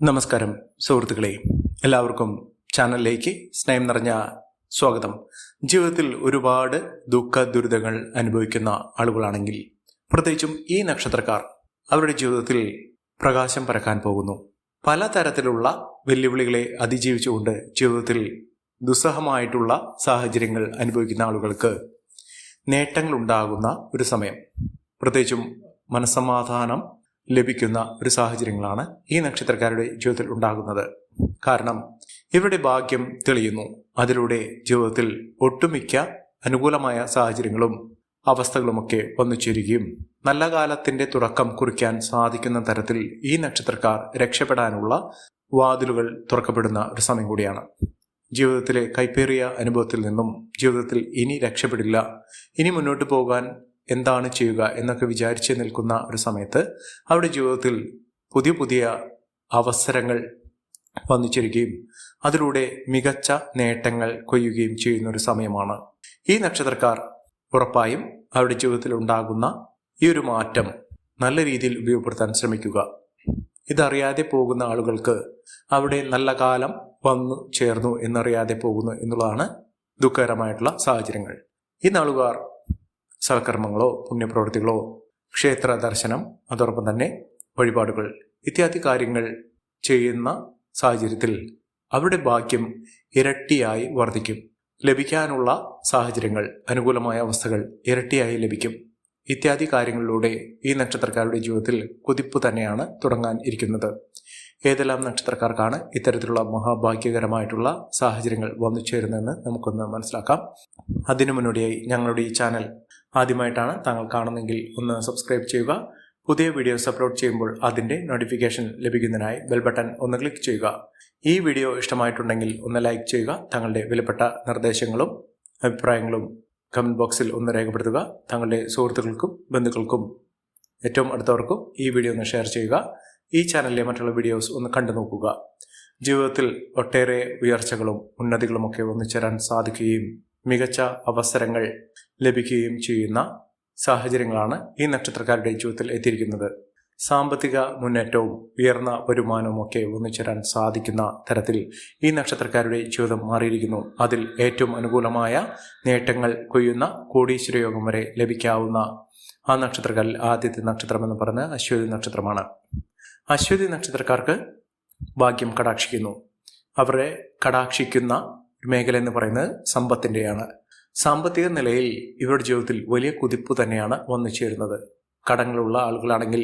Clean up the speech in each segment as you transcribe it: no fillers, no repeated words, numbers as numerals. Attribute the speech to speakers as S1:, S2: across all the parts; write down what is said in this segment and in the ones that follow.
S1: നമസ്കാരം സുഹൃത്തുക്കളെ, എല്ലാവർക്കും ചാനലിലേക്ക് സ്നേഹം നിറഞ്ഞ സ്വാഗതം. ജീവിതത്തിൽ ഒരുപാട് ദുഃഖ ദുരിതങ്ങൾ അനുഭവിക്കുന്ന ആളുകളാണെങ്കിൽ, പ്രത്യേകിച്ചും ഈ നക്ഷത്രക്കാർ അവരുടെ ജീവിതത്തിൽ പ്രകാശം പരക്കാൻ പോകുന്നു. പലതരത്തിലുള്ള വെല്ലുവിളികളെ അതിജീവിച്ചുകൊണ്ട് ജീവിതത്തിൽ ദുസ്സഹമായിട്ടുള്ള സാഹചര്യങ്ങൾ അനുഭവിക്കുന്ന ആളുകൾക്ക് നേട്ടങ്ങൾ ഉണ്ടാകുന്ന ഒരു സമയം, പ്രത്യേകിച്ചും മനസ്സമാധാനം ലഭിക്കുന്ന ഒരു സാഹചര്യങ്ങളാണ് ഈ നക്ഷത്രക്കാരുടെ ജീവിതത്തിൽ ഉണ്ടാകുന്നത്. കാരണം ഇവരുടെ ഭാഗ്യം തെളിയുന്നു. അതിലൂടെ ജീവിതത്തിൽ ഒട്ടുമിക്ക അനുകൂലമായ സാഹചര്യങ്ങളും അവസ്ഥകളുമൊക്കെ വന്നുചേരുകയും നല്ല കാലത്തിന്റെ തുടക്കം കുറിക്കാൻ സാധിക്കുന്ന തരത്തിൽ ഈ നക്ഷത്രക്കാർ രക്ഷപ്പെടാനുള്ള വാതിലുകൾ തുറക്കപ്പെടുന്ന ഒരു സമയം കൂടിയാണ്. ജീവിതത്തിലെ കൈപ്പേറിയ അനുഭവത്തിൽ നിന്നും ജീവിതത്തിൽ ഇനി രക്ഷപ്പെടില്ല, ഇനി മുന്നോട്ട് പോകാൻ എന്താണ് ചെയ്യുക എന്നൊക്കെ വിചാരിച്ച് നിൽക്കുന്ന ഒരു സമയത്ത് അവരുടെ ജീവിതത്തിൽ പുതിയ പുതിയ അവസരങ്ങൾ വന്നുചേരുകയും അതിലൂടെ മികച്ച നേട്ടങ്ങൾ കൊയ്യുകയും ചെയ്യുന്ന ഒരു സമയമാണ്. ഈ നക്ഷത്രക്കാർ ഉറപ്പായും അവരുടെ ജീവിതത്തിൽ ഉണ്ടാകുന്ന ഈ ഒരു മാറ്റം നല്ല രീതിയിൽ ഉപയോഗപ്പെടുത്താൻ ശ്രമിക്കുക. ഇതറിയാതെ പോകുന്ന ആളുകൾക്ക് അവിടെ നല്ല കാലം വന്നു ചേർന്നു എന്നറിയാതെ പോകുന്നു എന്നുള്ളതാണ് ദുഃഖകരമായിട്ടുള്ള സാഹചര്യങ്ങൾ. ഈ നാളുകാർ സൽക്കർമ്മങ്ങളോ പുണ്യപ്രവൃത്തികളോ ക്ഷേത്ര ദർശനം, അതോടൊപ്പം തന്നെ വഴിപാടുകൾ ഇത്യാദി കാര്യങ്ങൾ ചെയ്യുന്ന സാഹചര്യത്തിൽ അവരുടെ ഭാഗ്യം ഇരട്ടിയായി വർദ്ധിക്കും. ലഭിക്കാനുള്ള സാഹചര്യങ്ങൾ, അനുകൂലമായ അവസ്ഥകൾ ഇരട്ടിയായി ലഭിക്കും. ഇത്യാദി കാര്യങ്ങളിലൂടെ ഈ നക്ഷത്രക്കാരുടെ ജീവിതത്തിൽ കുതിപ്പ് തന്നെയാണ് തുടങ്ങാൻ ഇരിക്കുന്നത്. ഏതെല്ലാം നക്ഷത്രക്കാർക്കാണ് ഇത്തരത്തിലുള്ള മഹാഭാഗ്യകരമായിട്ടുള്ള സാഹചര്യങ്ങൾ വന്നു ചേരുന്നതെന്ന് നമുക്കൊന്ന് മനസ്സിലാക്കാം. അതിനു മുന്നോടിയായി ഞങ്ങളുടെ ഈ ചാനൽ ആദ്യമായിട്ടാണ് താങ്കൾ കാണുന്നെങ്കിൽ ഒന്ന് സബ്സ്ക്രൈബ് ചെയ്യുക. പുതിയ വീഡിയോസ് അപ്ലോഡ് ചെയ്യുമ്പോൾ അതിൻ്റെ നോട്ടിഫിക്കേഷൻ ലഭിക്കുന്നതിനായി ബെൽ ബട്ടൺ ഒന്ന് ക്ലിക്ക് ചെയ്യുക. ഈ വീഡിയോ ഇഷ്ടമായിട്ടുണ്ടെങ്കിൽ ഒന്ന് ലൈക്ക് ചെയ്യുക. തങ്ങളുടെ വിലപ്പെട്ട നിർദ്ദേശങ്ങളും അഭിപ്രായങ്ങളും കമൻറ്റ് ബോക്സിൽ ഒന്ന് രേഖപ്പെടുത്തുക. തങ്ങളുടെ സുഹൃത്തുക്കൾക്കും ബന്ധുക്കൾക്കും ഏറ്റവും അടുത്തവർക്കും ഈ വീഡിയോ ഒന്ന് ഷെയർ ചെയ്യുക. ഈ ചാനലിലെ മറ്റുള്ള വീഡിയോസ് ഒന്ന് കണ്ടു നോക്കുക. ജീവിതത്തിൽ ഒട്ടേറെ ഉയർച്ചകളും ഉന്നതികളുമൊക്കെ ഒന്നിച്ചേരാൻ സാധിക്കുകയും മികച്ച അവസരങ്ങൾ ലഭിക്കുകയും ചെയ്യുന്ന സാഹചര്യങ്ങളാണ് ഈ നക്ഷത്രക്കാരുടെ ജീവിതത്തിൽ എത്തിയിരിക്കുന്നത്. സാമ്പത്തിക മുന്നേറ്റവും ഉയർന്ന വരുമാനവും ഒക്കെ ഒന്നിച്ചേരാൻ സാധിക്കുന്ന തരത്തിൽ ഈ നക്ഷത്രക്കാരുടെ ജീവിതം മാറിയിരിക്കുന്നു. അതിൽ ഏറ്റവും അനുകൂലമായ നേട്ടങ്ങൾ കൊയ്യുന്ന കോടീശ്വര യോഗം വരെ ലഭിക്കാവുന്ന ആ നക്ഷത്രക്കാരിൽ ആദ്യത്തെ നക്ഷത്രം എന്ന് പറയുന്നത് അശ്വതി നക്ഷത്രമാണ്. അശ്വതി നക്ഷത്രക്കാർക്ക് ഭാഗ്യം കടാക്ഷിക്കുന്നു. അവരെ കടാക്ഷിക്കുന്ന മേഖല എന്ന് പറയുന്നത് സമ്പത്തിൻ്റെയാണ്. സാമ്പത്തിക നിലയിൽ ഇവരുടെ ജീവിതത്തിൽ വലിയ കുതിപ്പ് തന്നെയാണ് വന്നു ചേരുന്നത്. കടങ്ങളുള്ള ആളുകളാണെങ്കിൽ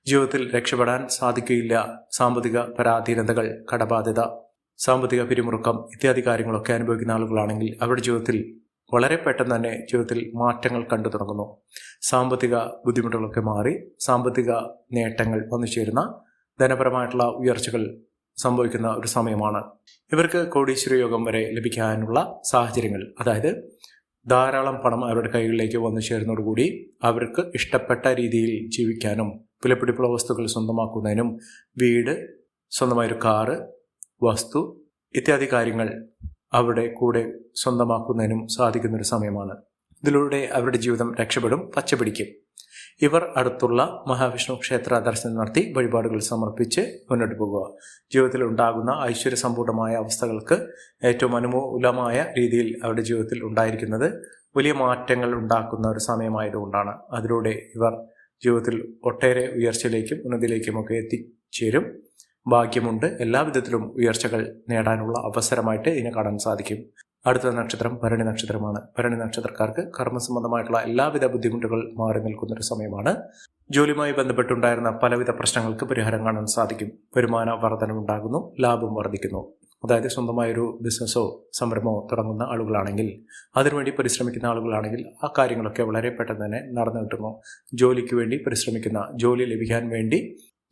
S1: ജീവിതത്തിൽ രക്ഷപ്പെടാൻ സാധിക്കുകയില്ല. സാമ്പത്തിക പരാധീനതകൾ, കടബാധ്യത, സാമ്പത്തിക പിരിമുറുക്കം ഇത്യാദി കാര്യങ്ങളൊക്കെ അനുഭവിക്കുന്ന ആളുകളാണെങ്കിൽ അവരുടെ ജീവിതത്തിൽ വളരെ പെട്ടെന്ന് തന്നെ ജീവിതത്തിൽ മാറ്റങ്ങൾ കണ്ടു തുടങ്ങുന്നു. സാമ്പത്തിക ബുദ്ധിമുട്ടുകളൊക്കെ മാറി സാമ്പത്തിക നേട്ടങ്ങൾ വന്നു ചേരുന്ന ധനപരമായിട്ടുള്ള ഉയർച്ചകൾ സംഭവിക്കുന്ന ഒരു സമയമാണ്. ഇവർക്ക് കോടീശ്വര യോഗം വരെ ലഭിക്കാനുള്ള സാഹചര്യങ്ങൾ, അതായത് ധാരാളം പണം അവരുടെ കൈകളിലേക്ക് വന്നു ചേരുന്നതോടുകൂടി അവർക്ക് ഇഷ്ടപ്പെട്ട രീതിയിൽ ജീവിക്കാനും വിലപിടിപ്പുള്ള വസ്തുക്കൾ സ്വന്തമാക്കുന്നതിനും വീട്, സ്വന്തമായൊരു കാറ്, വസ്തു ഇത്യാദി കാര്യങ്ങൾ അവരുടെ കൂടെ സ്വന്തമാക്കുന്നതിനും സാധിക്കുന്നൊരു സമയമാണ്. ഇതിലൂടെ അവരുടെ ജീവിതം രക്ഷപ്പെടും, പച്ചപിടിക്കും. ഇവർ അടുത്തുള്ള മഹാവിഷ്ണു ക്ഷേത്ര ദർശനം നടത്തി വഴിപാടുകൾ സമർപ്പിച്ച് മുന്നോട്ട് പോകുക. ജീവിതത്തിൽ ഉണ്ടാകുന്ന ഐശ്വര്യസമ്പൂർണമായ അവസ്ഥകൾക്ക് ഏറ്റവും അനുകൂലമായ രീതിയിൽ അവരുടെ ജീവിതത്തിൽ ഉണ്ടായിരിക്കുന്നത് വലിയ മാറ്റങ്ങൾ ഉണ്ടാക്കുന്ന ഒരു സമയമായതുകൊണ്ടാണ്. അതിലൂടെ ഇവർ ജീവിതത്തിൽ ഒട്ടേറെ ഉയർച്ചയിലേക്കും ഉന്നതിയിലേക്കുമൊക്കെ എത്തിച്ചേരും. ഭാഗ്യമുണ്ട്. എല്ലാവിധത്തിലും ഉയർച്ചകൾ നേടാനുള്ള അവസരമായിട്ട് ഇതിനെ കാണാൻ സാധിക്കും. അടുത്ത നക്ഷത്രം ഭരണി നക്ഷത്രമാണ്. ഭരണി നക്ഷത്രക്കാർക്ക് കർമ്മസംബന്ധമായിട്ടുള്ള എല്ലാവിധ ബുദ്ധിമുട്ടുകൾ മാറി നിൽക്കുന്നൊരു സമയമാണ്. ജോലിയുമായി ബന്ധപ്പെട്ടുണ്ടായിരുന്ന പലവിധ പ്രശ്നങ്ങൾക്ക് പരിഹാരം കാണാൻ സാധിക്കും. വരുമാന വർധനവുണ്ടാകുന്നു, ലാഭം വർദ്ധിക്കുന്നു. അതായത് സ്വന്തമായൊരു ബിസിനസ്സോ സംരംഭമോ തുടങ്ങുന്ന ആളുകളാണെങ്കിൽ, അതിനുവേണ്ടി പരിശ്രമിക്കുന്ന ആളുകളാണെങ്കിൽ ആ കാര്യങ്ങളൊക്കെ വളരെ പെട്ടെന്ന് തന്നെ നടന്നു കിട്ടുന്നു. ജോലിക്ക് വേണ്ടി പരിശ്രമിക്കുന്ന, ജോലി ലഭിക്കാൻ വേണ്ടി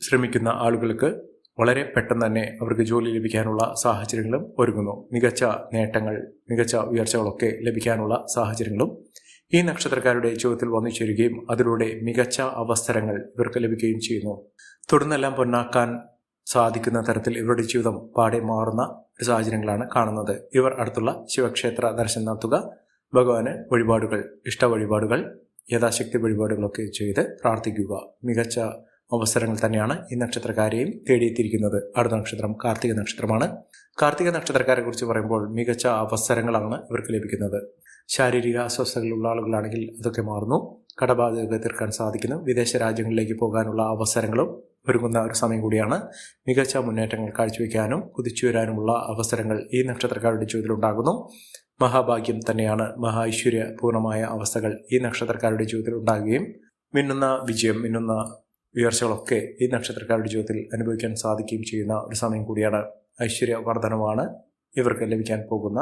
S1: ശ്രമിക്കുന്ന ആളുകൾക്ക് വളരെ പെട്ടെന്ന് തന്നെ അവർക്ക് ജോലി ലഭിക്കാനുള്ള സാഹചര്യങ്ങളും ഒരുങ്ങുന്നു. മികച്ച നേട്ടങ്ങൾ, മികച്ച ഉയർച്ചകളൊക്കെ ലഭിക്കാനുള്ള സാഹചര്യങ്ങളും ഈ നക്ഷത്രക്കാരുടെ ജീവിതത്തിൽ വന്നു ചേരുകയും അതിലൂടെ മികച്ച അവസരങ്ങൾ ഇവർക്ക് ലഭിക്കുകയും ചെയ്യുന്നു. തുടർന്നെല്ലാം പൊന്നാക്കാൻ സാധിക്കുന്ന തരത്തിൽ ഇവരുടെ ജീവിതം പാടെ മാറുന്ന ഒരു സാഹചര്യങ്ങളാണ് കാണുന്നത്. ഇവർ അടുത്തുള്ള ശിവക്ഷേത്ര ദർശനം നടത്തുക, ഭഗവാന് വഴിപാടുകൾ, ഇഷ്ട വഴിപാടുകൾ, യഥാശക്തി വഴിപാടുകളൊക്കെ ചെയ്ത് പ്രാർത്ഥിക്കുക. മികച്ച അവസരങ്ങൾ തന്നെയാണ് ഈ നക്ഷത്രക്കാരെയും തേടിയെത്തിയിരിക്കുന്നത്. അടുത്ത നക്ഷത്രം കാർത്തിക നക്ഷത്രമാണ്. കാർത്തിക നക്ഷത്രക്കാരെ കുറിച്ച് പറയുമ്പോൾ മികച്ച അവസരങ്ങളാണ് ഇവർക്ക് ലഭിക്കുന്നത്. ശാരീരിക അസ്വസ്ഥതകളുള്ള ആളുകളാണെങ്കിൽ അതൊക്കെ മാറുന്നു. കടബാധ്യതകൾ തീർക്കാൻ സാധിക്കുന്നു. വിദേശ രാജ്യങ്ങളിലേക്ക് പോകാനുള്ള അവസരങ്ങളും ഒരുങ്ങുന്ന ഒരു സമയം കൂടിയാണ്. മികച്ച മുന്നേറ്റങ്ങൾ കാഴ്ചവെക്കാനും കുതിച്ചു വരാനുമുള്ള അവസരങ്ങൾ ഈ നക്ഷത്രക്കാരുടെ ജീവിതത്തിലുണ്ടാകുന്നു. മഹാഭാഗ്യം തന്നെയാണ്. മഹാ ഐശ്വര്യപൂർണമായ അവസ്ഥകൾ ഈ നക്ഷത്രക്കാരുടെ ജീവിതത്തിൽ ഉണ്ടാകുകയും മിന്നുന്ന വിജയം, മിന്നുന്ന ഉയർച്ചകളൊക്കെ ഈ നക്ഷത്രക്കാരുടെ ജീവിതത്തിൽ അനുഭവിക്കാൻ സാധിക്കുകയും ചെയ്യുന്ന ഒരു സമയം കൂടിയാണ്. ഐശ്വര്യവർദ്ധനമാണ് ഇവർക്ക് ലഭിക്കാൻ പോകുന്ന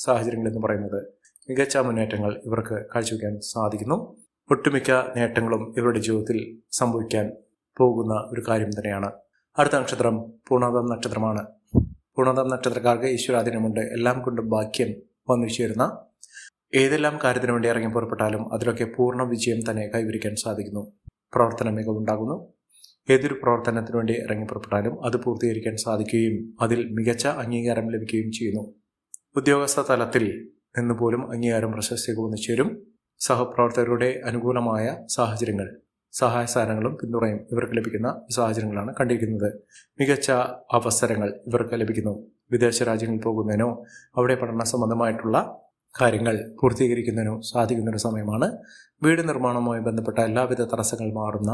S1: സാഹചര്യങ്ങൾ എന്ന് പറയുന്നത്. മികച്ച മുന്നേറ്റങ്ങൾ ഇവർക്ക് കാഴ്ചവെക്കാൻ സാധിക്കുന്നു. ഒട്ടുമിക്ക നേട്ടങ്ങളും ഇവരുടെ ജീവിതത്തിൽ സംഭവിക്കാൻ പോകുന്ന ഒരു കാര്യം തന്നെയാണ്. അടുത്ത നക്ഷത്രം പൂർണ്ണതം നക്ഷത്രമാണ്. പൂർണ്ണതം നക്ഷത്രക്കാർക്ക് ഈശ്വരാധീനമുണ്ട്. എല്ലാം കൊണ്ടും ഭാഗ്യം വന്നു ചേരുന്ന ഏതെല്ലാം കാര്യത്തിനു വേണ്ടി ഇറങ്ങി പുറപ്പെട്ടാലും അതിലൊക്കെ പൂർണ്ണ വിജയം തന്നെ കൈവരിക്കാൻ സാധിക്കുന്നു. പ്രവർത്തന മികവുണ്ടാകുന്നു. ഏതൊരു പ്രവർത്തനത്തിനു വേണ്ടി ഇറങ്ങി പുറപ്പെട്ടാലും അത് പൂർത്തീകരിക്കാൻ സാധിക്കുകയും അതിൽ മികച്ച അംഗീകാരം ലഭിക്കുകയും ചെയ്യുന്നു. ഉദ്യോഗസ്ഥ തലത്തിൽ നിന്ന് പോലും അംഗീകാരം പ്രശസ്തിയൊക്കെ വന്നു ചേരും. സഹപ്രവർത്തകരുടെ അനുകൂലമായ സാഹചര്യങ്ങൾ, സഹായ സഹകരണങ്ങളും പിന്തുണയും ഇവർക്ക് ലഭിക്കുന്ന സാഹചര്യങ്ങളാണ് കണ്ടിരിക്കുന്നത്. മികച്ച അവസരങ്ങൾ ഇവർക്ക് ലഭിക്കുന്നു. വിദേശ രാജ്യങ്ങളിൽ പോകുന്നതിനോ അവിടെ പഠന സംബന്ധമായിട്ടുള്ള കാര്യങ്ങൾ പൂർത്തീകരിക്കുന്നതിനോ സാധിക്കുന്നൊരു സമയമാണ്. വീട് നിർമ്മാണവുമായി ബന്ധപ്പെട്ട എല്ലാവിധ തടസ്സങ്ങൾ മാറുന്ന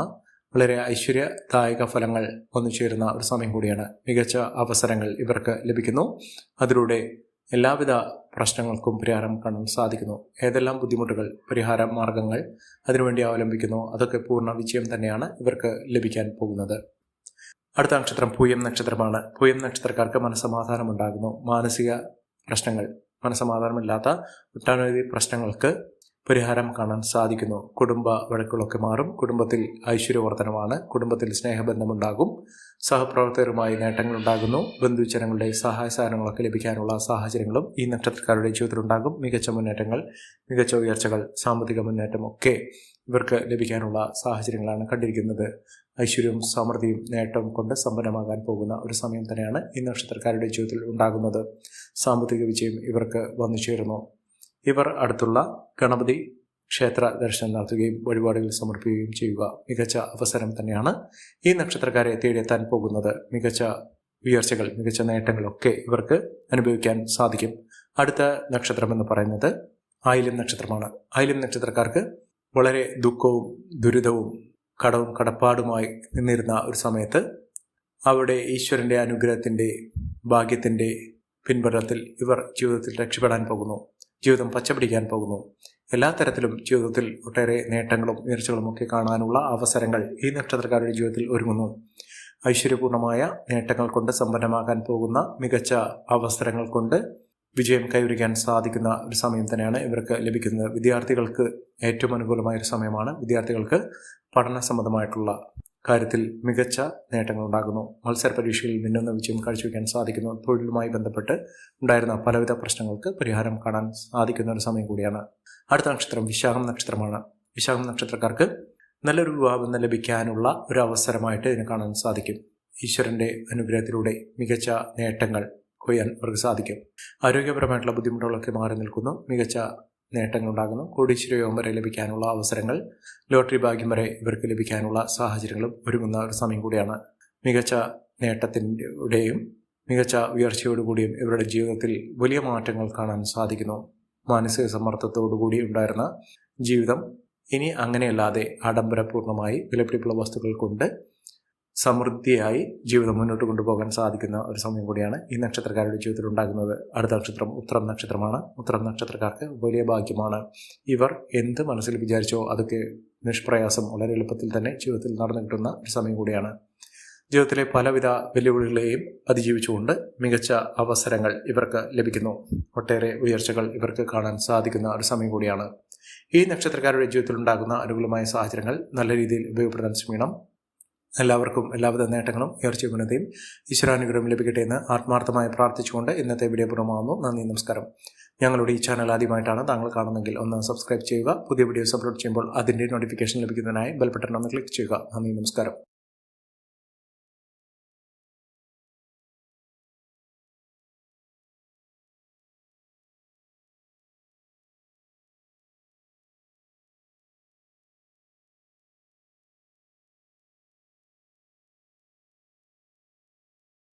S1: വളരെ ഐശ്വര്യദായക ഫലങ്ങൾ വന്നു ചേരുന്ന ഒരു സമയം കൂടിയാണ്. മികച്ച അവസരങ്ങൾ ഇവർക്ക് ലഭിക്കുന്നു. അതിലൂടെ എല്ലാവിധ പ്രശ്നങ്ങൾക്കും പരിഹാരം കാണാൻ സാധിക്കുന്നു. ഏതെല്ലാം ബുദ്ധിമുട്ടുകൾ, പരിഹാര മാർഗങ്ങൾ അതിനുവേണ്ടി അവലംബിക്കുന്നു അതൊക്കെ പൂർണ്ണ വിജയം തന്നെയാണ് ഇവർക്ക് ലഭിക്കാൻ പോകുന്നത്. അടുത്ത നക്ഷത്രം പൂയം നക്ഷത്രമാണ്. പൂയം നക്ഷത്രക്കാർക്ക് മനസ്സമാധാനം ഉണ്ടാകുന്നു. മാനസിക പ്രശ്നങ്ങൾ, മനസ്സമാധാനമില്ലാത്ത ഒട്ടനവധി പ്രശ്നങ്ങൾക്ക് പരിഹാരം കാണാൻ സാധിക്കുന്നു. കുടുംബ വഴക്കുകളൊക്കെ മാറും. കുടുംബത്തിൽ ഐശ്വര്യവർദ്ധനമാണ്. കുടുംബത്തിൽ സ്നേഹബന്ധമുണ്ടാകും. സഹപ്രവർത്തകരുമായി നേട്ടങ്ങളുണ്ടാകുന്നു. ബന്ധുജനങ്ങളുടെ സഹായ സഹകരണങ്ങളൊക്കെ ലഭിക്കാനുള്ള സാഹചര്യങ്ങളും ഈ നക്ഷത്രക്കാരുടെ ജീവിതത്തിലുണ്ടാകും. മികച്ച മുന്നേറ്റങ്ങൾ, മികച്ച ഉയർച്ചകൾ, സാമ്പത്തിക മുന്നേറ്റം ഒക്കെ ഇവർക്ക് ലഭിക്കാനുള്ള സാഹചര്യങ്ങളാണ് കണ്ടിരിക്കുന്നത്. ഐശ്വര്യവും സമൃദ്ധിയും നേട്ടവും കൊണ്ട് സമ്പന്നമാകാൻ പോകുന്ന ഒരു സമയം തന്നെയാണ് ഈ നക്ഷത്രക്കാരുടെ ജീവിതത്തിൽ ഉണ്ടാകുന്നത്. സാമ്പത്തിക വിജയം ഇവർക്ക് വന്നു ചേരുന്നു. ഇവർ അടുത്തുള്ള ഗണപതി ക്ഷേത്ര ദർശനം നടത്തുകയും വഴിപാടുകൾ സമർപ്പിക്കുകയും ചെയ്യുക മികച്ച അവസരം തന്നെയാണ് ഈ നക്ഷത്രക്കാരെ തേടിയെത്താൻ പോകുന്നത്. മികച്ച ഉയർച്ചകൾ, മികച്ച നേട്ടങ്ങളൊക്കെ ഇവർക്ക് അനുഭവിക്കാൻ സാധിക്കും. അടുത്ത നക്ഷത്രം എന്ന് പറയുന്നത് ആയില്യം നക്ഷത്രമാണ്. ആയില്യം നക്ഷത്രക്കാർക്ക് വളരെ ദുഃഖവും ദുരിതവും കടവും കടപ്പാടുമായി നിന്നിരുന്ന ഒരു സമയത്ത് അവിടെ ഈശ്വരൻ്റെ അനുഗ്രഹത്തിൻ്റെ, ഭാഗ്യത്തിൻ്റെ പിൻബലത്തിൽ ഇവർ ജീവിതത്തിൽ രക്ഷപ്പെടാൻ പോകുന്നു. ജീവിതം പച്ചപിടിക്കാൻ പോകുന്നു. എല്ലാ തരത്തിലും ജീവിതത്തിൽ ഒട്ടേറെ നേട്ടങ്ങളും ഉയർച്ചകളും ഒക്കെ കാണാനുള്ള അവസരങ്ങൾ ഈ നക്ഷത്രക്കാരുടെ ജീവിതത്തിൽ ഒരുങ്ങുന്നു. ഐശ്വര്യപൂർണമായ നേട്ടങ്ങൾ കൊണ്ട് സമ്പന്നമാകാൻ പോകുന്ന മികച്ച അവസരങ്ങൾ കൊണ്ട് വിജയം കൈവരിക്കാൻ സാധിക്കുന്ന ഒരു സമയം തന്നെയാണ് ഇവർക്ക് ലഭിക്കുന്നത്. വിദ്യാർത്ഥികൾക്ക് ഏറ്റവും അനുകൂലമായ ഒരു സമയമാണ്. വിദ്യാർത്ഥികൾക്ക് പഠന സംബന്ധമായിട്ടുള്ള കാര്യത്തിൽ മികച്ച നേട്ടങ്ങൾ ഉണ്ടാകുന്നു. മത്സര പരീക്ഷയിൽ മിന്നുന്ന വിജയം കാഴ്ചവെക്കാൻ സാധിക്കുന്നു. തൊഴിലുമായി ബന്ധപ്പെട്ട് ഉണ്ടായിരുന്ന പലവിധ പ്രശ്നങ്ങൾക്ക് പരിഹാരം കാണാൻ സാധിക്കുന്ന ഒരു സമയം കൂടിയാണ്. അടുത്ത നക്ഷത്രം വിശാഖം നക്ഷത്രമാണ്. വിശാഖം നക്ഷത്രക്കാർക്ക് നല്ലൊരു വിവാഹബന്ധം ലഭിക്കാനുള്ള ഒരു അവസരമായിട്ട് ഇതിനെ കാണാൻ സാധിക്കും. ഈശ്വരൻ്റെ അനുഗ്രഹത്തിലൂടെ മികച്ച നേട്ടങ്ങൾ കൊയ്യാൻ അവർക്ക് സാധിക്കും. ആരോഗ്യപരമായിട്ടുള്ള ബുദ്ധിമുട്ടുകളൊക്കെ മാറി നിൽക്കുന്നു. മികച്ച നേട്ടങ്ങൾ ഉണ്ടാകുന്നു. കോടീശ്വര യോഗം വരെ ലഭിക്കാനുള്ള അവസരങ്ങൾ, ലോട്ടറി ഭാഗ്യം വരെ ഇവർക്ക് ലഭിക്കാനുള്ള സാഹചര്യങ്ങളും ഒരുങ്ങുന്ന ഒരു സമയം കൂടിയാണ്. മികച്ച നേട്ടത്തിൻ്റെയും മികച്ച ഉയർച്ചയോടുകൂടിയും ഇവരുടെ ജീവിതത്തിൽ വലിയ മാറ്റങ്ങൾ കാണാൻ സാധിക്കുന്നു. മാനസിക സമ്മർദ്ദത്തോടുകൂടി ഉണ്ടായിരുന്ന ജീവിതം ഇനി അങ്ങനെയല്ലാതെ ആഡംബരപൂർണമായി വിലപിടിപ്പുള്ള വസ്തുക്കൾ കൊണ്ട് സമൃദ്ധിയായി ജീവിതം മുന്നോട്ട് കൊണ്ടുപോകാൻ സാധിക്കുന്ന ഒരു സമയം കൂടിയാണ് ഈ നക്ഷത്രക്കാരുടെ ജീവിതത്തിൽ ഉണ്ടാകുന്നത്. അടുത്ത നക്ഷത്രം ഉത്രം നക്ഷത്രമാണ്. ഉത്രം നക്ഷത്രക്കാർക്ക് വലിയ ഭാഗ്യമാണ്. ഇവർ എന്ത് മനസ്സിൽ വിചാരിച്ചോ അതൊക്കെ നിഷ്പ്രയാസം വളരെ എളുപ്പത്തിൽ തന്നെ ജീവിതത്തിൽ നടന്നു കിട്ടുന്ന ഒരു സമയം കൂടിയാണ്. ജീവിതത്തിലെ പലവിധ വെല്ലുവിളികളെയും അതിജീവിച്ചുകൊണ്ട് മികച്ച അവസരങ്ങൾ ഇവർക്ക് ലഭിക്കുന്നു. ഒട്ടേറെ ഉയർച്ചകൾ ഇവർക്ക് കാണാൻ സാധിക്കുന്ന ഒരു സമയം കൂടിയാണ്. ഈ നക്ഷത്രക്കാരുടെ ജീവിതത്തിൽ ഉണ്ടാകുന്ന അനുകൂലമായ സാഹചര്യങ്ങൾ നല്ല രീതിയിൽ ഉപയോഗപ്പെടുത്താൻ ശ്രമിക്കണം. എല്ലാവർക്കും എല്ലാവിധ നേട്ടങ്ങളും ഉയർച്ചയും ഉന്നതിയും ഈശ്വരാനുഗ്രഹം ലഭിക്കട്ടെ എന്ന് ആത്മാർത്ഥമായി പ്രാർത്ഥിച്ചുകൊണ്ട് ഇന്നത്തെ വീഡിയോ പൂർണ്ണമാകുന്നു. നന്ദി, നമസ്കാരം. ഞങ്ങളുടെ ഈ ചാനൽ ആദ്യമായിട്ടാണ് താങ്കൾ കാണുന്നതെങ്കിൽ ഒന്ന് സബ്സ്ക്രൈബ് ചെയ്യുക. പുതിയ വീഡിയോസ് അപ്ലോഡ് ചെയ്യുമ്പോൾ അതിൻ്റെ നോട്ടിഫിക്കേഷൻ ലഭിക്കുന്നതിനായി ബെൽ ബട്ടൺ ഒന്ന് ക്ലിക്ക് ചെയ്യുക. നന്ദി, നമസ്കാരം.